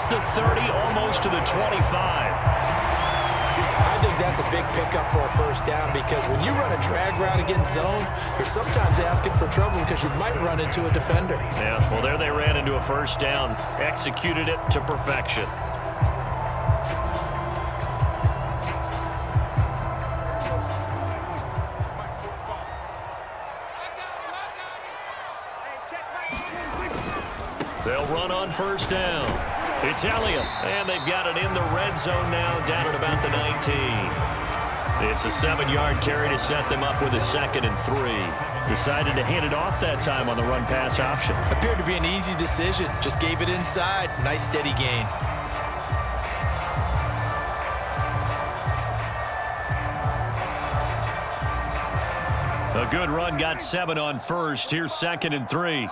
past the 30, almost to the 25. I think that's a big pickup for a first down because when you run a drag route against zone, you're sometimes asking for trouble because you might run into a defender. Yeah, well, there they ran into a first down, executed it to perfection. They'll run on first down. It's Elliott, and they've got it in the red zone now, down at about the 19. It's a 7-yard carry to set them up with a 2nd and 3. Decided to hand it off that time on the run-pass option. Appeared to be an easy decision. Just gave it inside. Nice, steady gain. A good run, got 7 on first. Here's 2nd and 3.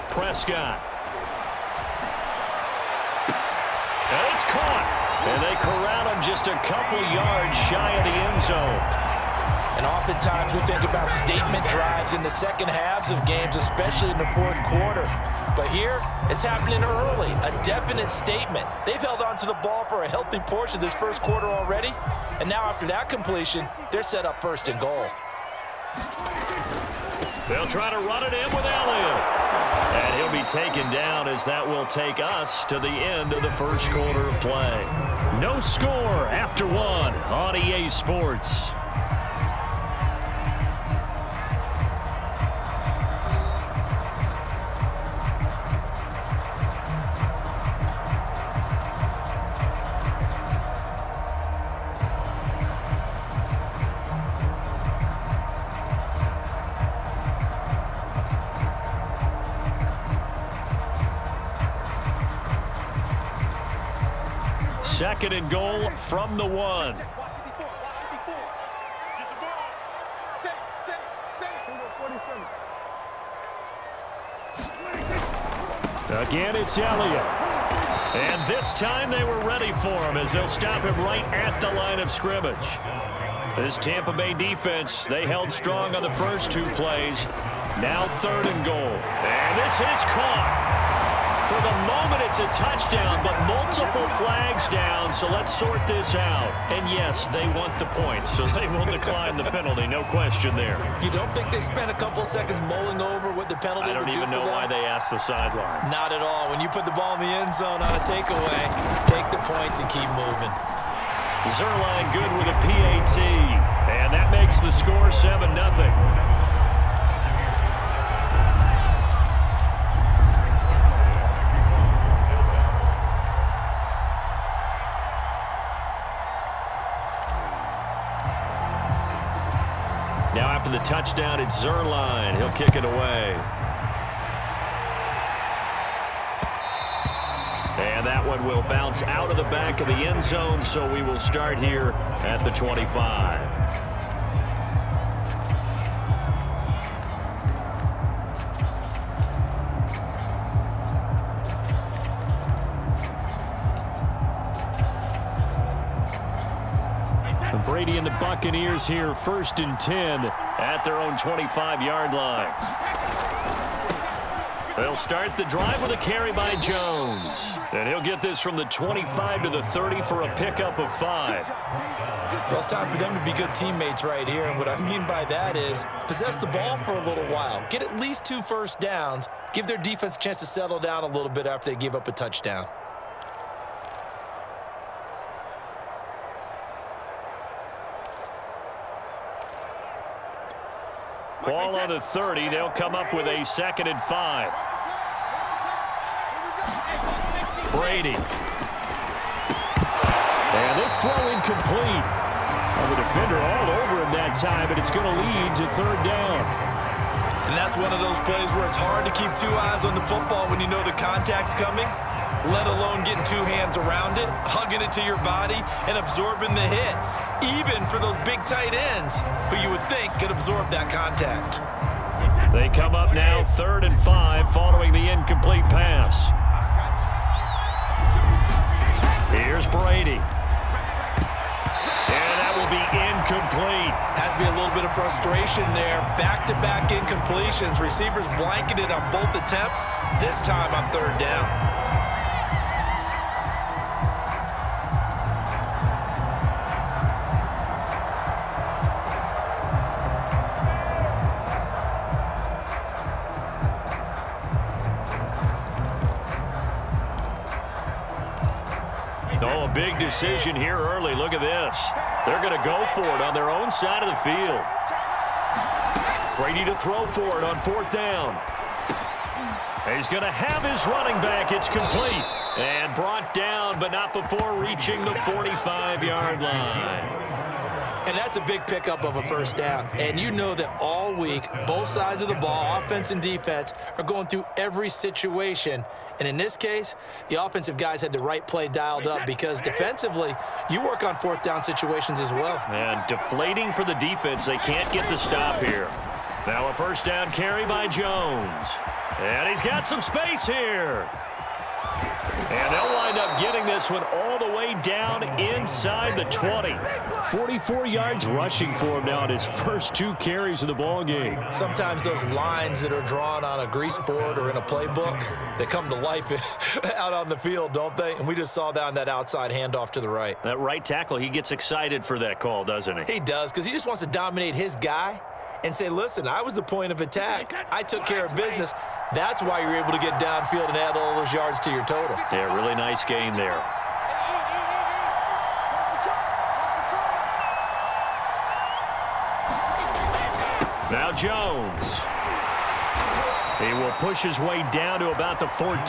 Prescott. And it's caught. And they corral him just a couple yards shy of the end zone. And oftentimes we think about statement drives in the second halves of games, especially in the fourth quarter. But here, it's happening early. A definite statement. They've held on to the ball for a healthy portion of this first quarter already. And now after that completion, they're set up 1st and goal. They'll try to run it in with Elliott. And he'll be taken down as that will take us to the end of the first quarter of play. No score after 1 on EA Sports. Second and goal from the 1. Again, it's Elliott. And this time they were ready for him as they'll stop him right at the line of scrimmage. This Tampa Bay defense, they held strong on the first 2 plays. Now 3rd and goal. And this is caught. For the moment, it's a touchdown, but multiple flags down, so let's sort this out. And yes, they want the points, so they will decline the penalty, no question there. You don't think they spent a couple seconds mulling over what the penalty would do for them? I don't even know why they asked the sideline. Not at all. When you put the ball in the end zone on a takeaway, take the points and keep moving. Zerline good with a PAT, and that makes the score 7-0. Now after the touchdown, it's Zerline. He'll kick it away. And that one will bounce out of the back of the end zone, so we will start here at the 25. Brady and the Buccaneers here, 1st and 10 at their own 25-yard line. They'll start the drive with a carry by Jones. And he'll get this from the 25 to the 30 for a pickup of 5. Well, it's time for them to be good teammates right here. And what I mean by that is possess the ball for a little while. Get at least 2 first downs. Give their defense a chance to settle down a little bit after they give up a touchdown. Ball on the 30. They'll come up with a 2nd and 5. Brady. And this throw incomplete. Well, the defender all over him that time, but it's going to lead to 3rd down. And that's one of those plays where it's hard to keep 2 eyes on the football when you know the contact's coming, let alone getting 2 hands around it, hugging it to your body, and absorbing the hit, even for those big tight ends who you would think could absorb that contact. They come up now 3rd and 5 following the incomplete pass. Here's Brady. And that will be incomplete. Has to be a little bit of frustration there. Back-to-back incompletions. Receivers blanketed on both attempts. This time on third down. Oh, a big decision here early. Look at this. They're going to go for it on their own side of the field. Brady to throw for it on fourth down. He's going to have his running back. It's complete. And brought down, but not before reaching the 45-yard line. And that's a big pickup of a first down. And you know that all week, both sides of the ball, offense and defense, are going through every situation. And in this case, the offensive guys had the right play dialed up because defensively, you work on fourth down situations as well. And deflating for the defense. They can't get the stop here. Now a first down carry by Jones. And he's got some space here. And they'll wind up getting this one all the way down inside the 20. 44 yards rushing for him now in his first 2 carries of the ball game. Sometimes those lines that are drawn on a grease board or in a playbook, they come to life out on the field, don't they? And we just saw that on that outside handoff to the right. That right tackle, he gets excited for that call, doesn't he? He does, because he just wants to dominate his guy and say, listen, I was the point of attack. I took care of business. That's why you're able to get downfield and add all those yards to your total. Yeah, really nice gain there. Now Jones. He will push his way down to about the 14.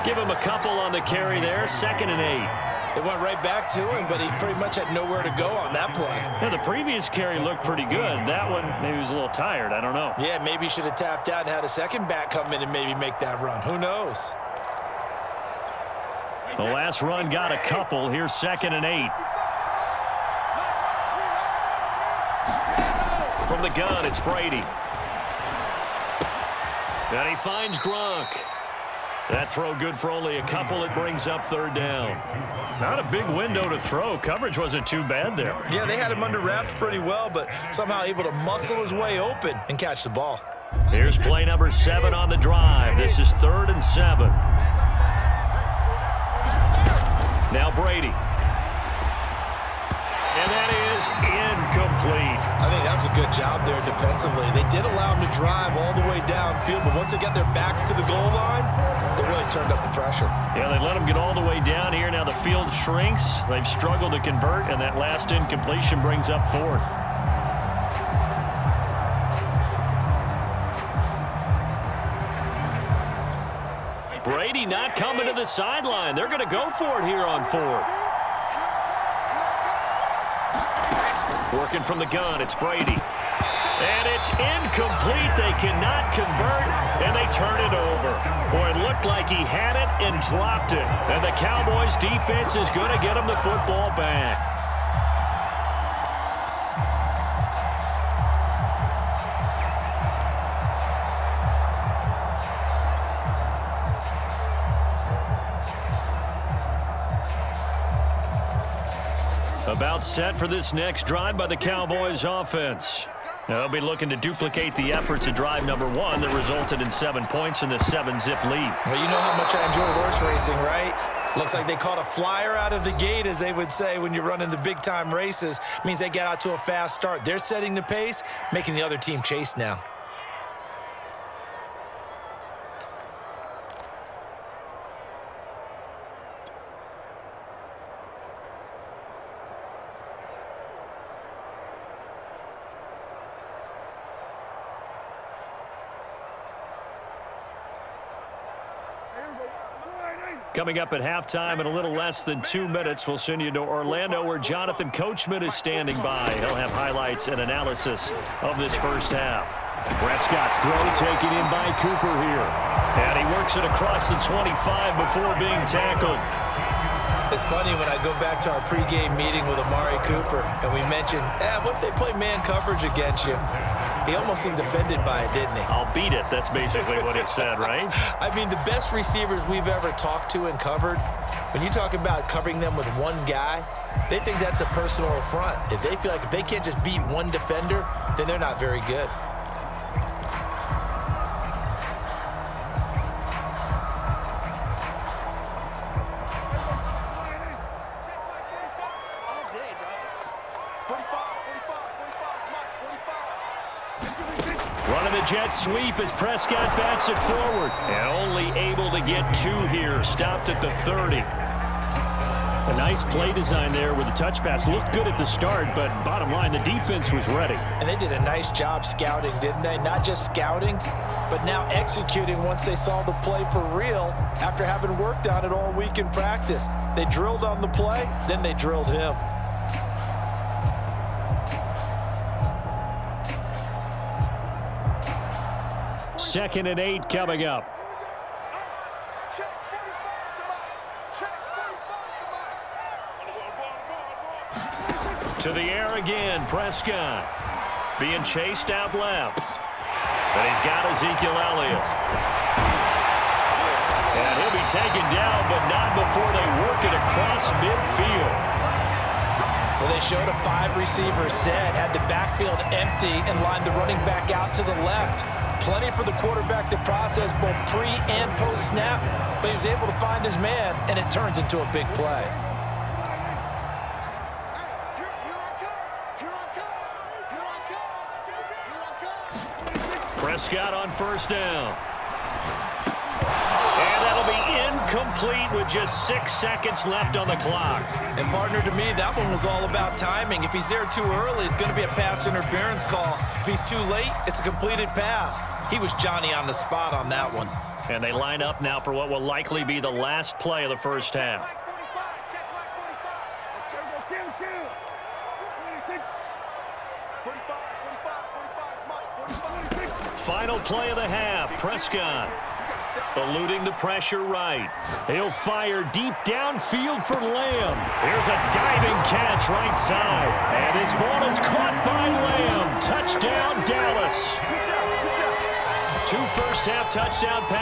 Give him a couple on the carry there, 2nd and 8. It went right back to him, but he pretty much had nowhere to go on that play. Yeah, the previous carry looked pretty good. That one, maybe he was a little tired. I don't know. Yeah, maybe he should have tapped out and had a second back come in and maybe make that run. Who knows? The last run got a couple. Here's 2nd and 8. From the gun, it's Brady. And he finds Gronk. That throw good for only a couple. It brings up third down. Not a big window to throw. Coverage wasn't too bad there. Yeah, they had him under wraps pretty well, but somehow able to muscle his way open and catch the ball. Here's play number 7 on the drive. This is 3rd and 7. Now Brady. And that is incomplete. I think that was a good job there defensively. They did allow him to drive all the way downfield, but once they got their backs to the goal line, they really turned up the pressure. Yeah, they let him get all the way down here. Now the field shrinks. They've struggled to convert, and that last incompletion brings up 4th. Brady not coming to the sideline. They're going to go for it here on 4th. Working from the gun, it's Brady. And it's incomplete. They cannot convert, and they turn it over. Boy, it looked like he had it and dropped it. And the Cowboys' defense is going to get him the football back. About set for this next drive by the Cowboys offense. Now they'll be looking to duplicate the efforts of drive number 1 that resulted in 7 points in the 7-zip lead. Well, you know how much I enjoy horse racing, right? Looks like they caught a flyer out of the gate, as they would say when you're running the big-time races. It means they get out to a fast start. They're setting the pace, making the other team chase now. Coming up at halftime in a little less than 2 minutes, we'll send you to Orlando where Jonathan Coachman is standing by. He'll have highlights and analysis of this first half. Prescott's throw taken in by Cooper here. And he works it across the 25 before being tackled. It's funny when I go back to our pregame meeting with Amari Cooper and we mentioned, what if they play man coverage against you? He almost seemed offended by it, didn't he? I'll beat it. That's basically what he said, right? I mean, the best receivers we've ever talked to and covered, when you talk about covering them with one guy, they think that's a personal affront. If they feel like if they can't just beat one defender, then they're not very good. Running the jet sweep as Prescott bats it forward. And only able to get 2 here. Stopped at the 30. A nice play design there with the touch pass. Looked good at the start, but bottom line, the defense was ready. And they did a nice job scouting, didn't they? Not just scouting, but now executing once they saw the play for real after having worked on it all week in practice. They drilled on the play, then they drilled him. Second and 8 coming up. To the air again, Prescott. Being chased out left. But he's got Ezekiel Elliott. And he'll be taken down, but not before they work it across midfield. Well, they showed a 5-receiver set, had the backfield empty, and lined the running back out to the left. Plenty for the quarterback to process both pre and post snap, but he was able to find his man, and it turns into a big play. Prescott on first down. And that'll be incomplete with just 6 seconds left on the clock. And partner, to me, that one was all about timing. If he's there too early, it's going to be a pass interference call. If he's too late, it's a completed pass. He was Johnny on the spot on that one. And they line up now for what will likely be the last play of the first half. Final play of the half, Prescott. Eluding the pressure right. He'll fire deep downfield for Lamb. Here's a diving catch right side. And his ball is caught by Lamb. Touchdown, Dallas. 2 first-half touchdown passes.